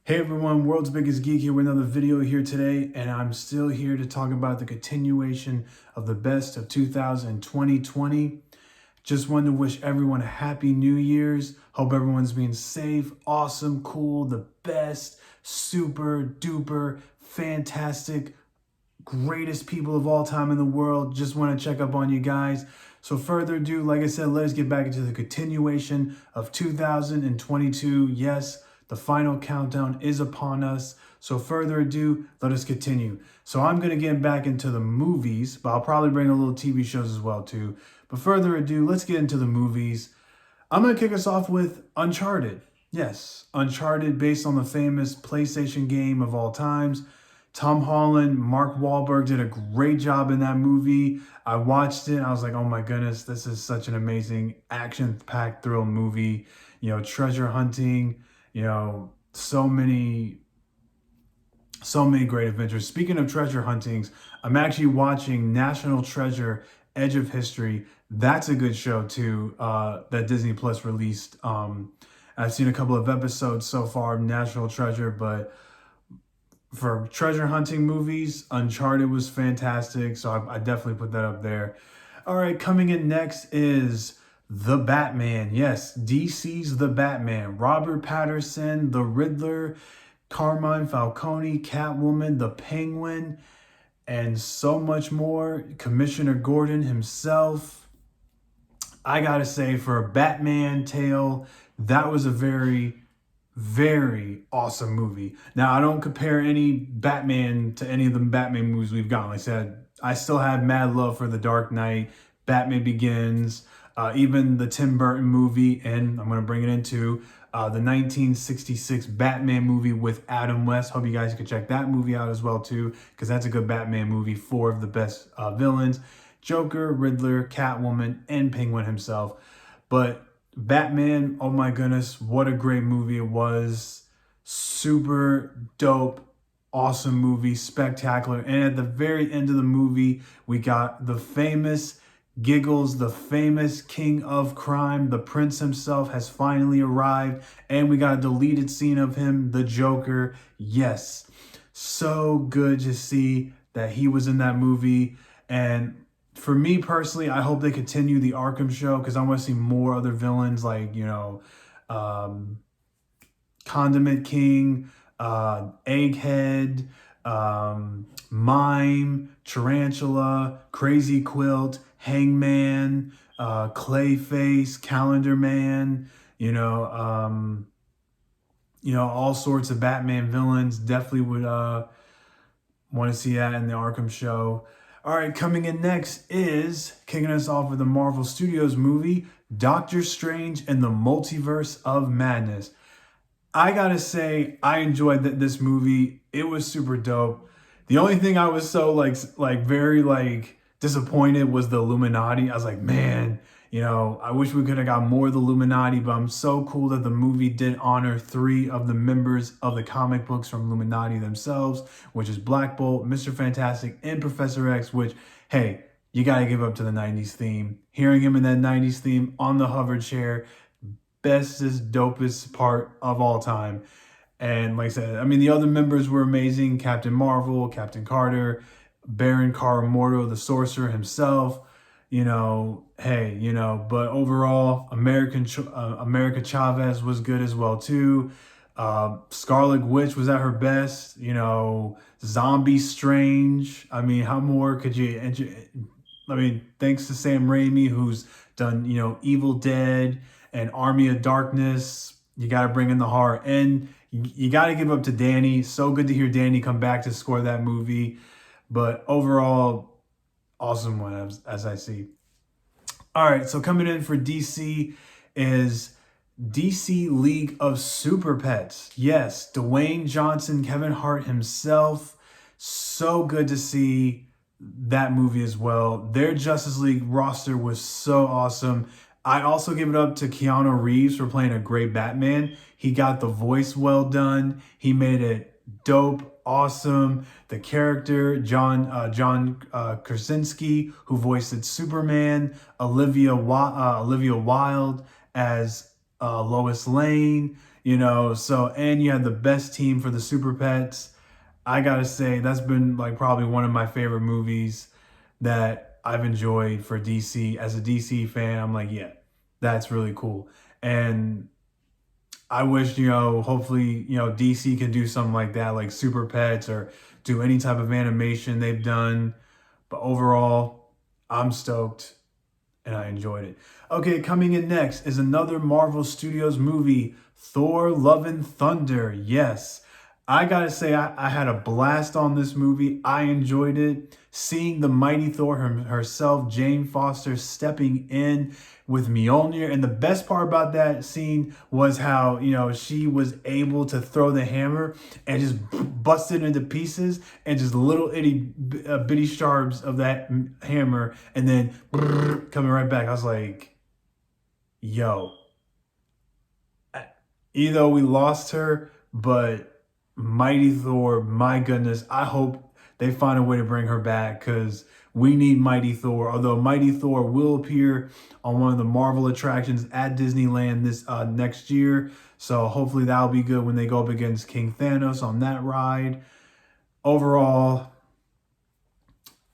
Hey everyone, World's Biggest Geek here with another video here today, and I'm still here to talk about the continuation of the best of 2020. Just wanted to wish everyone a happy New Year's. Hope everyone's being safe, awesome, cool, the best, super duper, fantastic, greatest people of all time in the world. Just want to check up on you guys. So further ado, like I said, let us get back into the continuation of 2022. Yes, the final countdown is upon us. So further ado, let us continue. So I'm going to get back into the movies, but I'll probably bring a little TV shows as well too. But further ado, let's get into the movies. I'm going to kick us off with Uncharted. Yes, Uncharted, based on the famous PlayStation game of all times. Tom Holland, Mark Wahlberg did a great job in that movie. I watched it. I was like, oh my goodness, this is such an amazing action-packed thrill movie. Treasure hunting, so many great adventures. Speaking of treasure huntings, I'm actually watching National Treasure: Edge of History. That's a good show too, that Disney Plus released. I've seen a couple of episodes so far of National Treasure, but for treasure hunting movies, Uncharted was fantastic, so I definitely put that up there. All right, coming in next is The Batman. Yes, DC's The Batman. Robert Pattinson, the Riddler, Carmine Falcone, Catwoman, the Penguin, and so much more. Commissioner Gordon himself. I gotta say, for a Batman tale, that was a very awesome movie. Now, I don't compare any Batman to any of the Batman movies we've gotten. Like I said, I still have mad love for The Dark Knight, Batman Begins, even the Tim Burton movie, and I'm going to bring it into the 1966 Batman movie with Adam West. Hope you guys can check that movie out as well, too, because that's a good Batman movie. 4 of the best villains: Joker, Riddler, Catwoman, and Penguin himself. But Batman, oh my goodness, what a great movie it was. Super dope, awesome movie, spectacular. And at the very end of the movie, we got the famous Giggles, the famous king of crime. The prince himself has finally arrived, and we got a deleted scene of him, the Joker. Yes, so good to see that he was in that movie. And for me personally, I hope they continue the Arkham show, because I want to see more other villains like, Condiment King, Egghead, Mime, Tarantula, Crazy Quilt, Hangman, Clayface, Calendar Man, all sorts of Batman villains. Definitely would want to see that in the Arkham show. All right, coming in next is, kicking us off with the Marvel Studios movie, Doctor Strange and the Multiverse of Madness. I gotta say, I enjoyed this movie. It was super dope. The only thing I was so very disappointed was the Illuminati. I was like, man, I wish we could have got more of the Illuminati, but I'm so cool that the movie did honor 3 of the members of the comic books from Illuminati themselves, which is Black Bolt, Mr. Fantastic, and Professor X, which, hey, you gotta give up to the 90s theme. Hearing him in that 90s theme on the hover chair, bestest, dopest part of all time. And like I said, I mean, the other members were amazing. Captain Marvel, Captain Carter, Baron Mordo, the Sorcerer himself. But overall, America Chavez was good as well too. Scarlet Witch was at her best. Zombie Strange. I mean, how more could you? Thanks to Sam Raimi, who's done Evil Dead and Army of Darkness. You got to bring in the horror, and you got to give up to Danny. So good to hear Danny come back to score that movie. But overall, awesome one, as I see. All right, so coming in for DC is DC League of Super Pets. Yes, Dwayne Johnson, Kevin Hart himself. So good to see that movie as well. Their Justice League roster was so awesome. I also give it up to Keanu Reeves for playing a great Batman. He got the voice well done. He made it dope, awesome. The character, John Krasinski, who voiced Superman. Olivia Wilde as Lois Lane. So, and you had the best team for the Super Pets. I gotta say, that's been like probably one of my favorite movies that I've enjoyed for DC. As a DC fan, I'm like, yeah, that's really cool. And I wish, hopefully, DC can do something like that, like Super Pets, or do any type of animation they've done. But overall, I'm stoked and I enjoyed it. Okay, coming in next is another Marvel Studios movie, Thor: Love and Thunder. Yes, I gotta say, I had a blast on this movie. I enjoyed it. Seeing the mighty Thor herself, Jane Foster, stepping in with Mjolnir. And the best part about that scene was how, she was able to throw the hammer and just bust it into pieces, and just little bitty shards of that hammer, and then coming right back. I was like, yo, even though we lost her, but Mighty Thor, my goodness, I hope they find a way to bring her back, because we need Mighty Thor. Although Mighty Thor will appear on one of the Marvel attractions at Disneyland this next year. So hopefully that'll be good when they go up against King Thanos on that ride. Overall,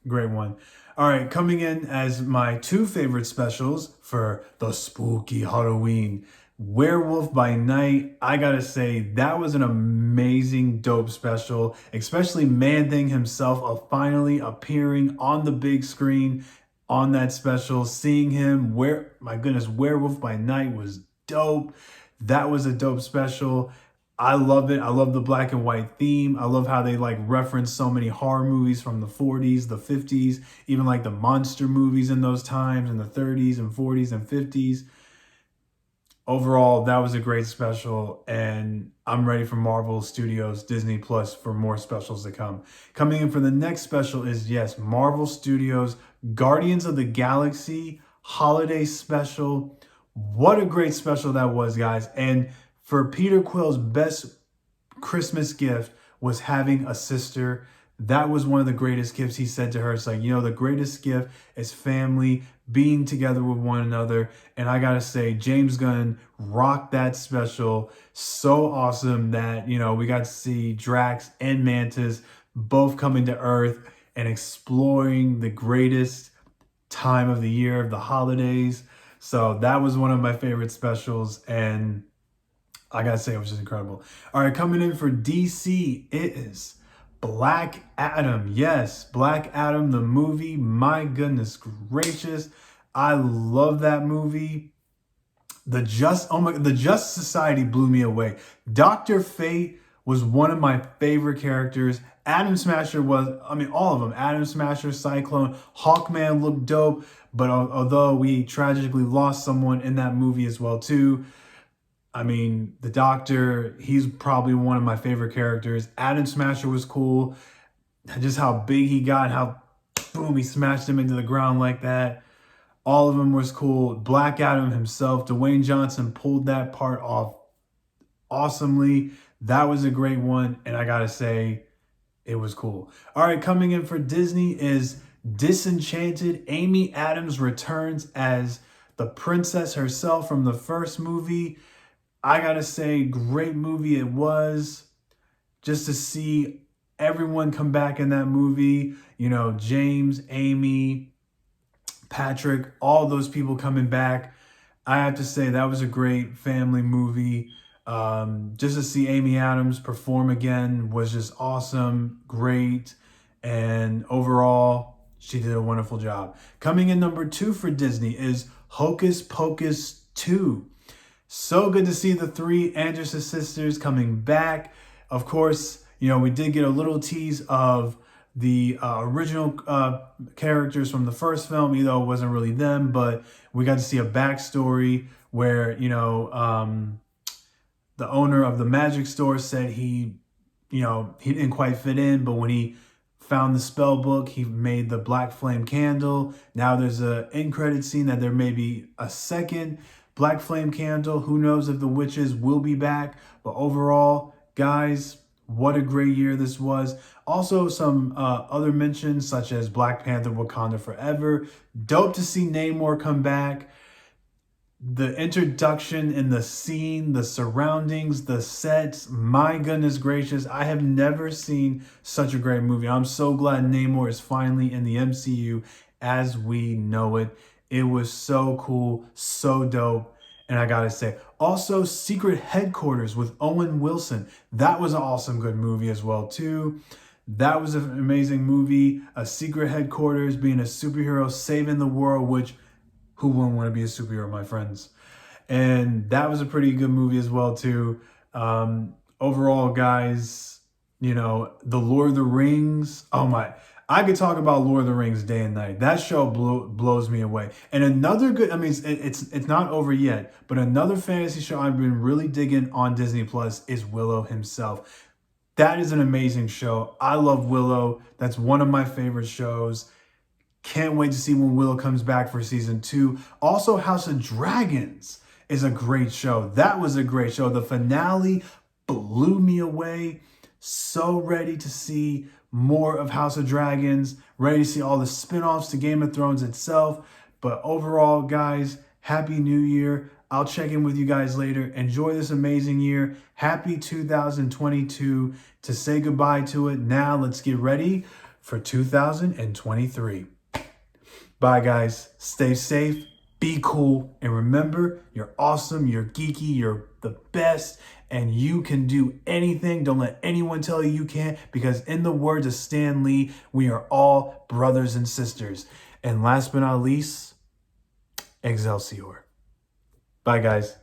great one. All right, coming in as my two favorite specials for the spooky Halloween, Werewolf by Night. I gotta say, that was an amazing, dope special, especially Man-Thing himself finally appearing on the big screen on that special. Seeing him, my goodness, Werewolf by Night was dope. That was a dope special. I love it. I love the black and white theme. I love how they reference so many horror movies from the 40s, the 50s, even like the monster movies in those times in the 30s and 40s and 50s. Overall, that was a great special, and I'm ready for Marvel Studios, Disney Plus for more specials to come. Coming in for the next special is, yes, Marvel Studios Guardians of the Galaxy Holiday Special. What a great special that was, guys. And for Peter Quill's best Christmas gift was having a sister. That was one of the greatest gifts. He said to her, it's like, the greatest gift is family, being together with one another. And I gotta say, James Gunn rocked that special. So awesome that, we got to see Drax and Mantis both coming to Earth and exploring the greatest time of the year, of the holidays. So that was one of my favorite specials, and I gotta say, it was just incredible. All right, coming in for DC, it is Black Adam. Yes, Black Adam, the movie. My goodness gracious. I love that movie. The Justice Society blew me away. Dr. Fate was one of my favorite characters. Atom Smasher was, all of them. Atom Smasher, Cyclone, Hawkman looked dope. But although we tragically lost someone in that movie as well too, the Doctor, he's probably one of my favorite characters. Atom Smasher was cool. Just how big he got, how boom, he smashed him into the ground like that. All of them was cool. Black Adam himself, Dwayne Johnson pulled that part off awesomely. That was a great one, and I gotta say, it was cool. All right, coming in for Disney is Disenchanted. Amy Adams returns as the princess herself from the first movie. I gotta say, great movie it was. Just to see everyone come back in that movie, James, Amy, Patrick, all those people coming back. I have to say, that was a great family movie. Just to see Amy Adams perform again was just awesome, great, and overall, she did a wonderful job. Coming in number 2 for Disney is Hocus Pocus 2. So good to see the 3 Anderson sisters coming back. Of course, we did get a little tease of the original characters from the first film, even though it wasn't really them, but we got to see a backstory where, the owner of the magic store said he didn't quite fit in, but when he found the spell book, he made the black flame candle. Now there's an end credit scene that there may be a second black flame candle. Who knows if the witches will be back? But overall, guys, what a great year this was. Also, some other mentions such as Black Panther: Wakanda Forever. Dope to see Namor come back. the introduction and the scene, the surroundings, the sets, my goodness gracious, I have never seen such a great movie. I'm so glad Namor is finally in the MCU as we know it. It was so cool, so dope. And I gotta say, also Secret Headquarters with Owen Wilson. That was an awesome, good movie as well too. That was an amazing movie. A Secret Headquarters, being a superhero, saving the world, which who wouldn't want to be a superhero, my friends? And that was a pretty good movie as well too. Overall, guys, you know, the Lord of the Rings. Oh my, I could talk about Lord of the Rings day and night. That show blows me away. And another good, I mean, it's not over yet, but another fantasy show I've been really digging on Disney Plus is Willow himself. That is an amazing show. I love Willow. That's one of my favorite shows. Can't wait to see when Willow comes back for season 2. Also, House of Dragons is a great show. That was a great show. The finale blew me away. So ready to see more of House of Dragons. Ready to see all the spin-offs to Game of Thrones itself. But overall, guys, Happy New Year. I'll check in with you guys later. Enjoy this amazing year. Happy 2022. To say goodbye to it, now let's get ready for 2023. Bye, guys. Stay safe, be cool, and remember, you're awesome, you're geeky, you're the best, and you can do anything. Don't let anyone tell you you can't, because in the words of Stan Lee, we are all brothers and sisters. And last but not least, Excelsior. Bye, guys.